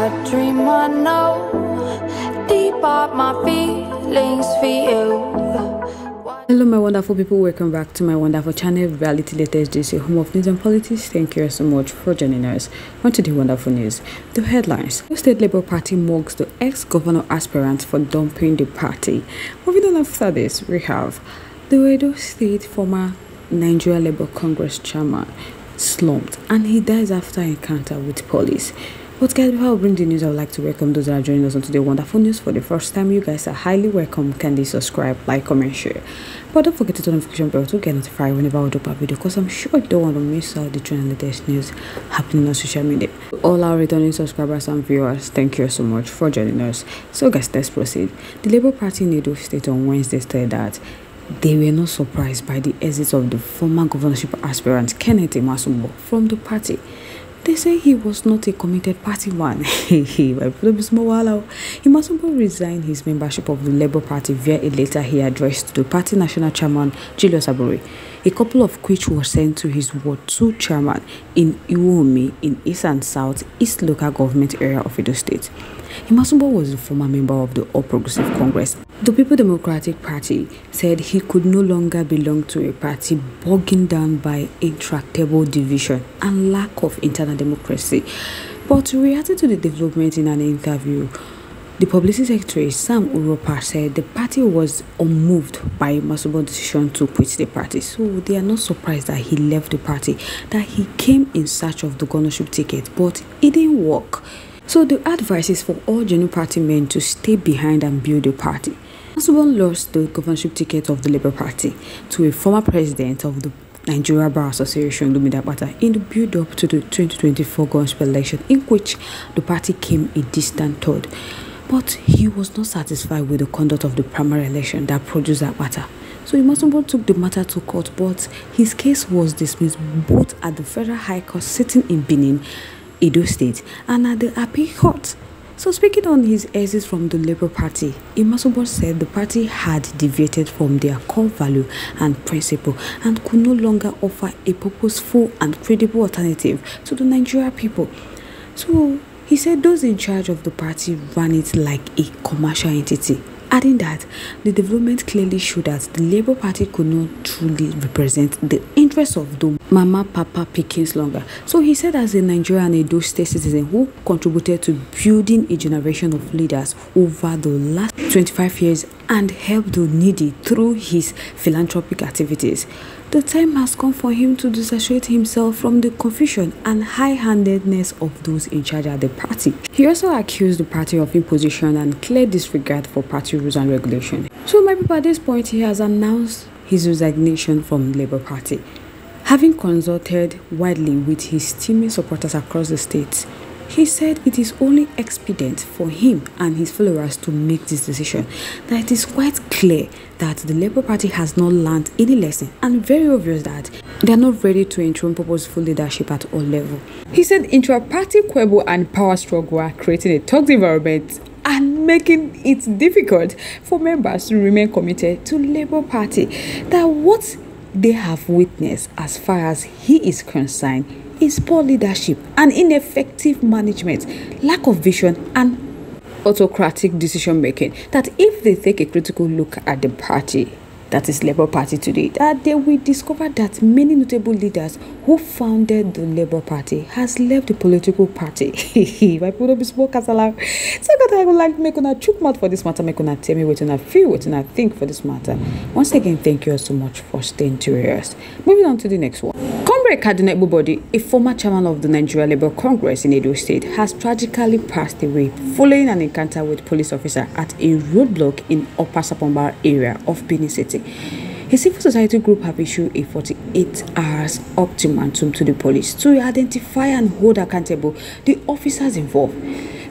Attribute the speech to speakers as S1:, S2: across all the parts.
S1: a dream I know, deep up my feelings for you.
S2: Hello my wonderful people, welcome back to my wonderful channel, Reality Latest DC, home of news and politics. Thank you so much for joining us. On to the wonderful news. The headlines: the State Labour Party mocks the ex-governor aspirant for dumping the party. Moving on after this, we have the W0RŽT State former Nigeria Labour Congress chairman slumped and he dies after encounter with police. But guys, before I bring the news, I would like to welcome those that are joining us on today's wonderful news for the first time. You guys are highly welcome. Kindly subscribe, like, comment, share. But don't forget to turn on the notification bell to get notified whenever I drop a video, because I'm sure you don't want to miss out the trend and latest news happening on social media. All our returning subscribers and viewers, thank you so much for joining us. So guys, let's proceed. The Labour Party in Edo State on Wednesday said that they were not surprised by the exit of the former governorship aspirant Kenneth Imasumbo from the party. They say he was not a committed party man. Imasumbo resigned his membership of the Labour Party via a letter he addressed to the party national chairman Julius Abure, a couple of which were sent to his Ward 2 chairman in Iwomi in East and South East local government area of Edo State. Imasumbo was a former member of the All Progressive Congress. The People Democratic Party said he could no longer belong to a party bogged down by intractable division and lack of internal democracy. But reacting to the development in an interview, the Publicity Secretary Sam Uropa said the party was unmoved by Imasumbo's decision to quit the party. So they are not surprised that he left the party, that he came in search of the governorship ticket, but it didn't work. So the advice is for all genuine party men to stay behind and build a party. Imasumbo lost the governorship ticket of the Labour Party to a former president of the Nigeria Bar Association, Lumida Bata, in the build-up to the 2024 governorship election, in which the party came a distant third. But he was not satisfied with the conduct of the primary election that produced Bata. So Imasumbo took the matter to court, but his case was dismissed both at the Federal High Court sitting in Benin, Edo State, and at the Appeal Court. So speaking on his exit from the Labour Party, Imasumbo said the party had deviated from their core value and principle and could no longer offer a purposeful and credible alternative to the Nigerian people. So he said those in charge of the party ran it like a commercial entity, adding that the development clearly showed that the Labour Party could not truly represent the interests of the Mama Papa Pickings longer. So he said, as a Nigerian Edo State citizen who contributed to building a generation of leaders over the last 25 years and helped the needy through his philanthropic activities, the time has come for him to dissociate himself from the confusion and high-handedness of those in charge at the party. He also accused the party of imposition and clear disregard for party rules and regulations. So my people, at this point, he has announced his resignation from the Labour Party. Having consulted widely with his teaming supporters across the state, he said it is only expedient for him and his followers to make this decision, that it is quite clear that the Labour Party has not learned any lesson and very obvious that they are not ready to enthrone purposeful leadership at all levels. He said intra-party quibble and power struggle are creating a toxic environment and making it difficult for members to remain committed to Labour Party. That what they have witnessed, as far as he is concerned, is poor leadership and ineffective management, lack of vision and autocratic decision making. That if they take a critical look at the party, that is Labour Party today, that they will discover that many notable leaders who founded the Labour Party has left the political party. My people be spoke as aloud. So I would like to make una chook mouth for this matter, make una tell me what una feel, what una think for this matter. Once again, thank you all so much for staying curious. Moving on to the next one. Comrade Cardinal Ebubodi, a former chairman of the Nigeria Labour Congress in Edo State, has tragically passed away following an encounter with police officer at a roadblock in Upper Sapombar area of Benin City. A civil society group have issued a 48 hours ultimatum to the police to identify and hold accountable the officers involved.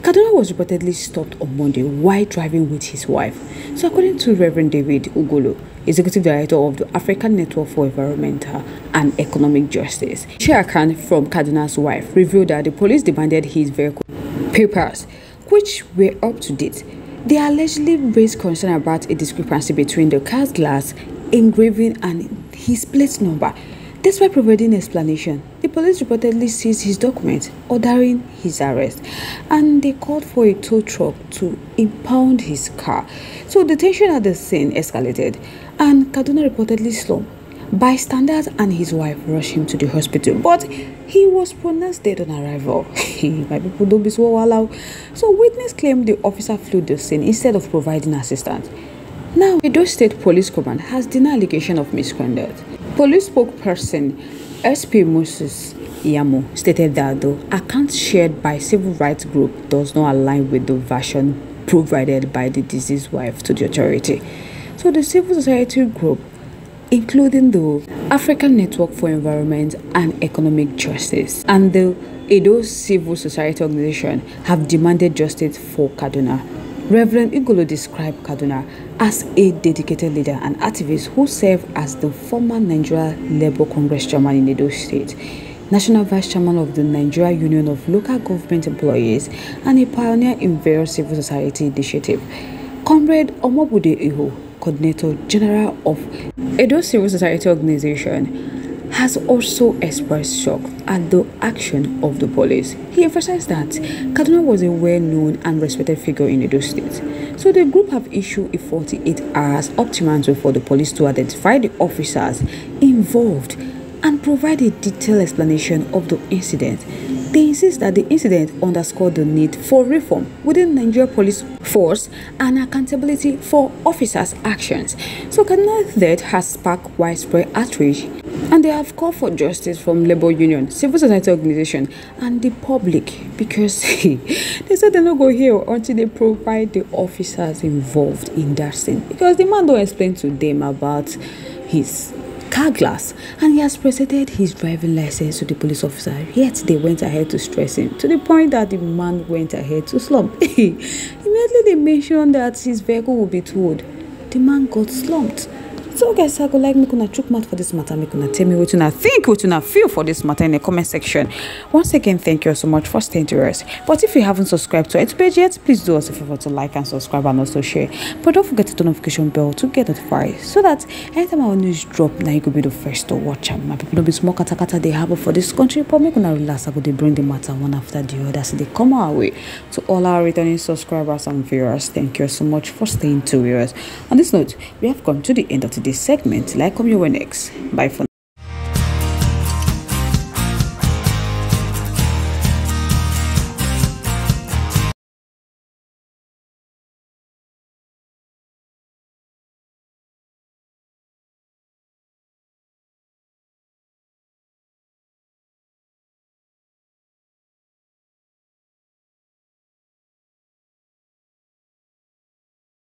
S2: Kaduna was reportedly stopped on Monday while driving with his wife. So according to Reverend David Ugolo, Executive Director of the African Network for Environmental and Economic Justice, Sheakan from Kaduna's wife revealed that the police demanded his vehicle papers, which were up to date. They allegedly raised concern about a discrepancy between the car's glass engraving and his plate number. Despite providing explanation, the police reportedly seized his documents, ordering his arrest, and they called for a tow truck to impound his car. So the tension at the scene escalated, and Kaduna reportedly slumped. Bystanders and his wife rushed him to the hospital, but he was pronounced dead on arrival. My people, don't be so wild. So witnesses claimed the officer flew the scene instead of providing assistance. Now, Edo State Police Command has denied allegation of misconduct. Police spokesperson SP Moses Yamo stated that the account shared by civil rights group does not align with the version provided by the deceased wife to the authority. So the civil society group, including the African Network for Environment and Economic Justice and the Edo Civil Society Organization, have demanded justice for Kaduna. Reverend Igolo described Kaduna as a dedicated leader and activist who served as the former Nigeria Labour Congress chairman in Edo State, national vice chairman of the Nigeria Union of Local Government Employees, and a pioneer in various civil society initiatives. Comrade Omobude Iho, coordinator general of Edo Civil Society Organization, has also expressed shock at the action of the police. He emphasized that Kaduna was a well-known and respected figure in Edo State. So the group have issued a 48-hour ultimatum for the police to identify the officers involved and provide a detailed explanation of the incident. They insist that the incident underscored the need for reform within Nigeria police force and accountability for officers' actions. So Kaduna's death has sparked widespread outrage, and they have called for justice from labor union, civil society organization, and the public, because they said they don't go here until they provide the officers involved in that scene. Because the man don't explain to them about his car glass, and he has presented his driving license to the police officer, yet they went ahead to stress him to the point that the man went ahead to slump. Immediately they mentioned that his vehicle would be towed. The man got slumped. So guys, I go like me gonna chook mouth for this matter. Me gonna tell me what you think, what you feel for this matter in the comment section. Once again, thank you so much for staying to us. But if you haven't subscribed to our page yet, please do us a favor to like and subscribe and also share. But don't forget to turn notification bell to get notified so that anytime our news drop, now you could be the first to watch them. My people don't be small kata they have for this country, but me gonna relax. I go they bring the matter one after the other, so they come our way. To all our returning subscribers and viewers, thank you so much for staying to us. On this note, we have come to the end of today's segment. Like, come your way next. Bye for now.